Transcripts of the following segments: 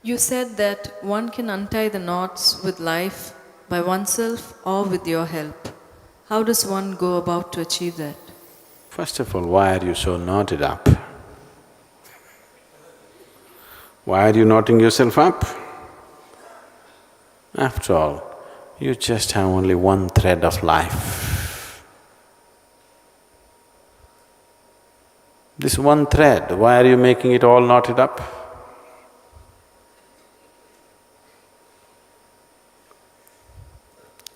You said that one can untie the knots with life by oneself or with your help. How does one go about to achieve that? First of all, why are you so knotted up? Why are you knotting yourself up? After all, you just have only one thread of life. This one thread, why are you making it all knotted up?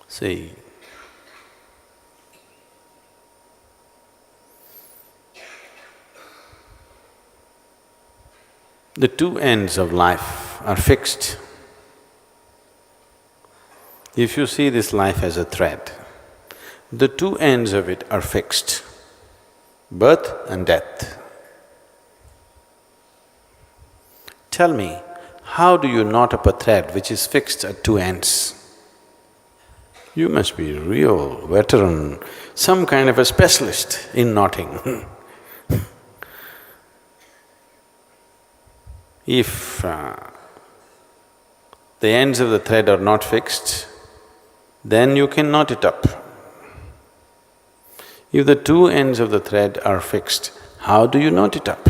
See, the two ends of life are fixed. If you see this life as a thread, the two ends of it are fixed, birth and death. Tell me, how do you knot up a thread which is fixed at two ends? You must be a real veteran, some kind of a specialist in knotting. If the ends of the thread are not fixed, then you can knot it up. If the two ends of the thread are fixed, how do you knot it up?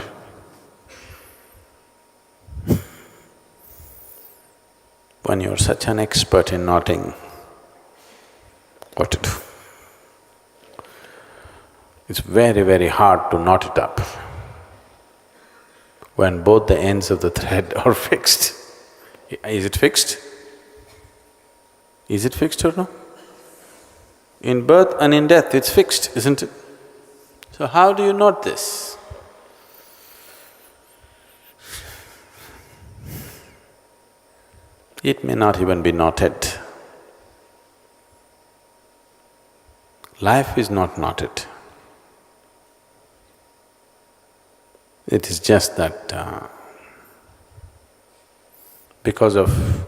When you're such an expert in knotting, what to do? It's very, very hard to knot it up when both the ends of the thread are fixed. Is it fixed? Is it fixed or no? In birth and in death, it's fixed, isn't it? So how do you knot this? It may not even be knotted. Life is not knotted. It is just that because of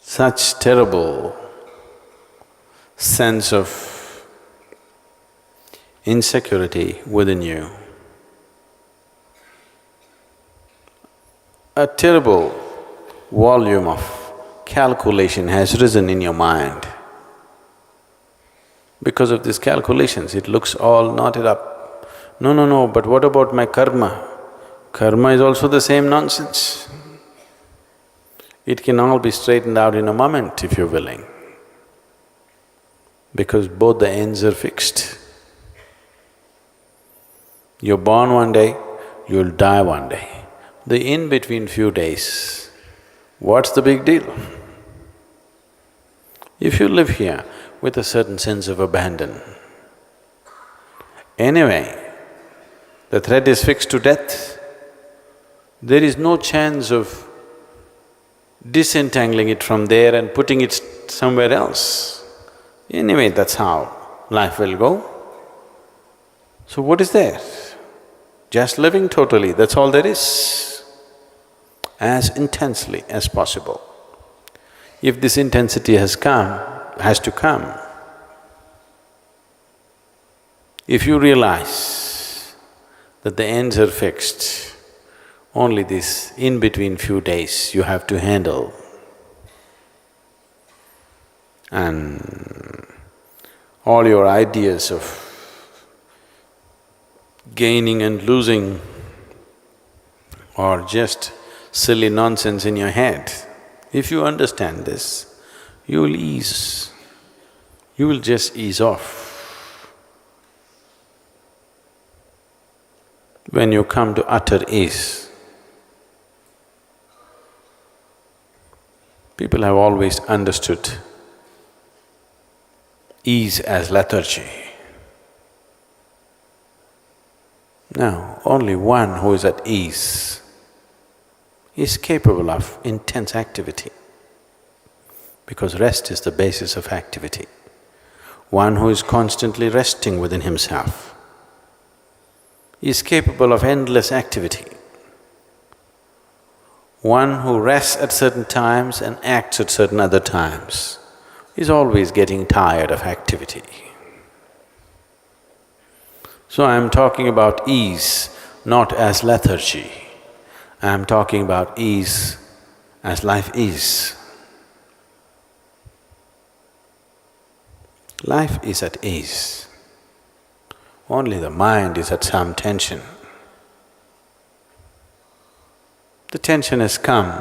such terrible sense of insecurity within you, a terrible volume of calculation has risen in your mind. Because of these calculations, it looks all knotted up. No, but what about my karma? Karma is also the same nonsense. It can all be straightened out in a moment if you're willing, because both the ends are fixed. You're born one day, you'll die one day. The in-between few days, what's the big deal? If you live here with a certain sense of abandon, anyway, the thread is fixed to death, there is no chance of disentangling it from there and putting it somewhere else. Anyway, that's how life will go. So what is there? Just living totally, that's all there is, as intensely as possible. If this intensity has to come, if you realize that the ends are fixed, only this in-between few days you have to handle, and all your ideas of gaining and losing are just silly nonsense in your head. If you understand this, you will ease, you will just ease off. When you come to utter ease, people have always understood ease as lethargy. Now, only one who is at ease is capable of intense activity, because rest is the basis of activity. One who is constantly resting within himself is capable of endless activity. One who rests at certain times and acts at certain other times is always getting tired of activity. So I'm talking about ease, not as lethargy. I'm talking about ease as life is. Life is at ease. Only the mind is at some tension. The tension has come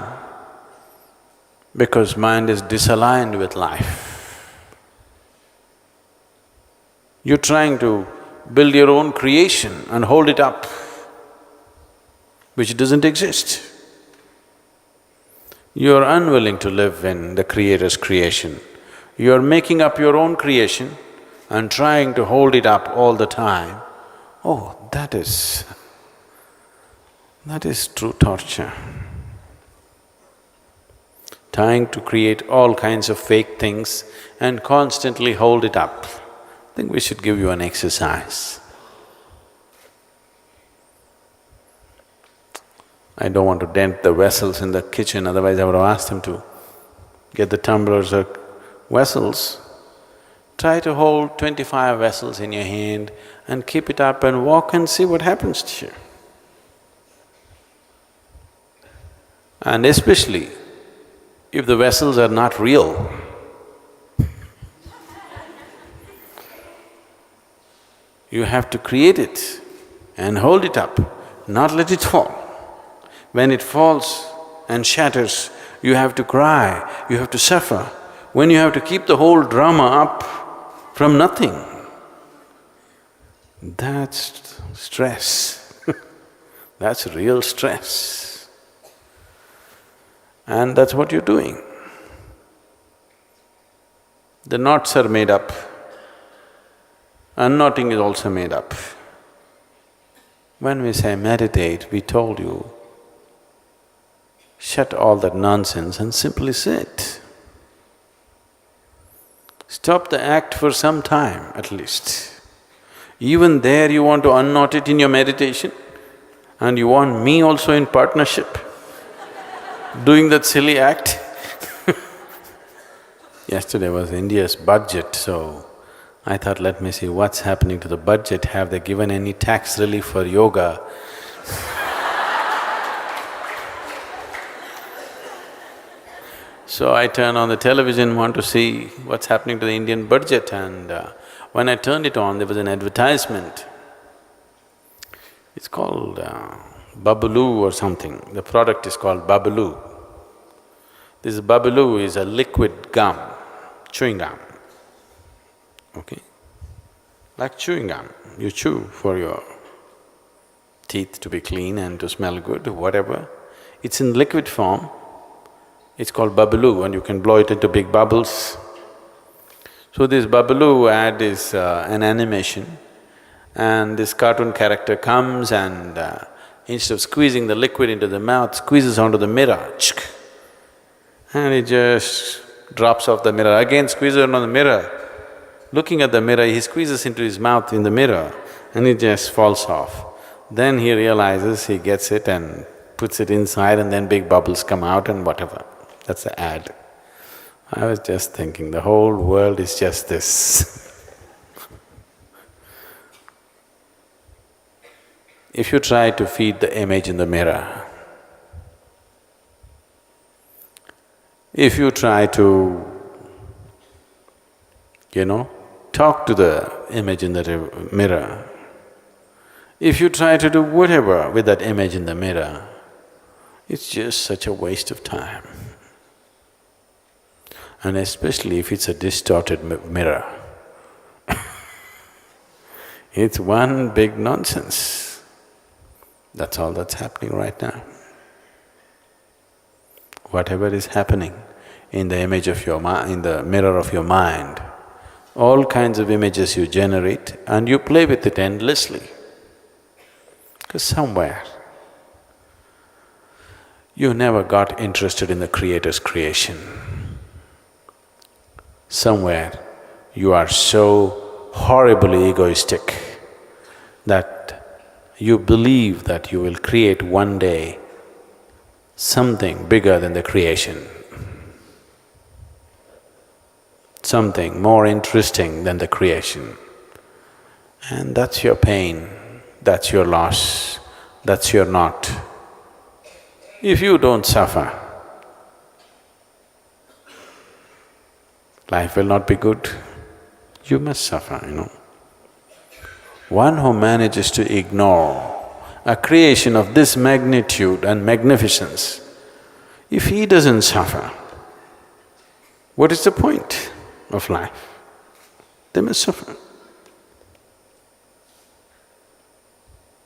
because mind is disaligned with life. You're trying to build your own creation and hold it up, which doesn't exist. You're unwilling to live in the Creator's creation. You're making up your own creation and trying to hold it up all the time. Oh, that is true torture. Trying to create all kinds of fake things and constantly hold it up. I think we should give you an exercise. I don't want to dent the vessels in the kitchen, otherwise I would have asked them to get the tumblers or vessels. Try to hold 25 vessels in your hand and keep it up and walk and see what happens to you. And especially if the vessels are not real, you have to create it and hold it up, not let it fall. When it falls and shatters, you have to cry, you have to suffer. When you have to keep the whole drama up from nothing, that's stress. That's real stress. And that's what you're doing. The knots are made up, unknotting is also made up. When we say meditate, we told you, shut all that nonsense and simply sit. Stop the act for some time at least. Even there you want to unknot it in your meditation and you want me also in partnership doing that silly act. Yesterday was India's budget, so I thought, let me see what's happening to the budget. Have they given any tax relief for yoga? So I turn on the television, want to see what's happening to the Indian budget, and when I turned it on, there was an advertisement. It's called Babaloo or something. The product is called Babaloo. This Babaloo is a liquid gum, chewing gum, okay? Like chewing gum, you chew for your teeth to be clean and to smell good, whatever. It's in liquid form. It's called Babaloo and you can blow it into big bubbles. So this Babaloo ad is an animation and this cartoon character comes and instead of squeezing the liquid into the mouth, squeezes onto the mirror, and it just drops off the mirror, again squeezes on the mirror. Looking at the mirror, he squeezes into his mouth in the mirror and it just falls off. Then he realizes, he gets it and puts it inside and then big bubbles come out and whatever. That's the ad. I was just thinking, the whole world is just this. If you try to feed the image in the mirror, if you try to, talk to the image in the mirror, if you try to do whatever with that image in the mirror, it's just such a waste of time. And especially if it's a distorted mirror. It's one big nonsense. That's all that's happening right now. Whatever is happening in the image of your mind, in the mirror of your mind, all kinds of images you generate and you play with it endlessly. Because somewhere you never got interested in the Creator's creation. Somewhere you are so horribly egoistic that you believe that you will create one day something bigger than the creation, something more interesting than the creation. And that's your pain, that's your loss, That's your knot. If you don't suffer, life will not be good. You must suffer. One who manages to ignore a creation of this magnitude and magnificence, if he doesn't suffer, what is the point of life? They must suffer.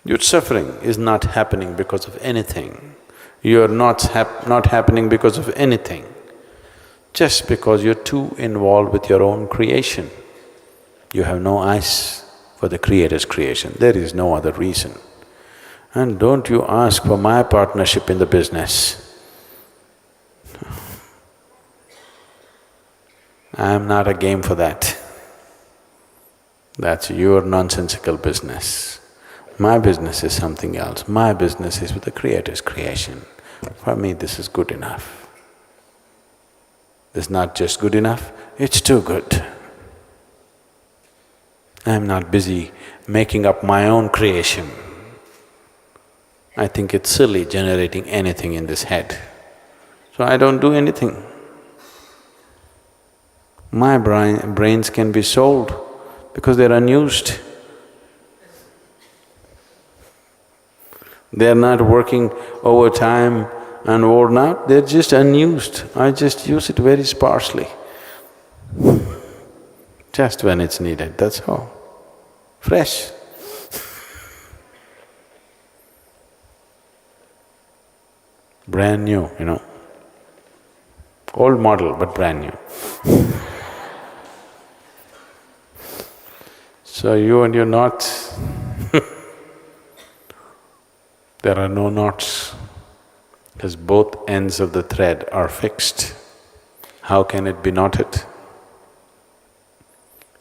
Your suffering is not happening because of anything. You're not happening because of anything, just because you're too involved with your own creation. You have no eyes for the Creator's creation, there is no other reason. And don't you ask for my partnership in the business. I'm not a game for that. That's your nonsensical business. My business is something else. My business is with the Creator's creation. For me, this is good enough. This is not just good enough, it's too good. I'm not busy making up my own creation. I think it's silly generating anything in this head, so I don't do anything. My brains can be sold because they're unused. They're not working overtime and worn out, they're just unused. I just use it very sparsely, just when it's needed, that's all. Fresh. Brand new. Old model but brand new. So you and your knots, there are no knots, because both ends of the thread are fixed. How can it be knotted?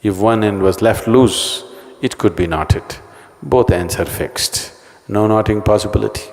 If one end was left loose, it could be knotted. Both ends are fixed, no knotting possibility.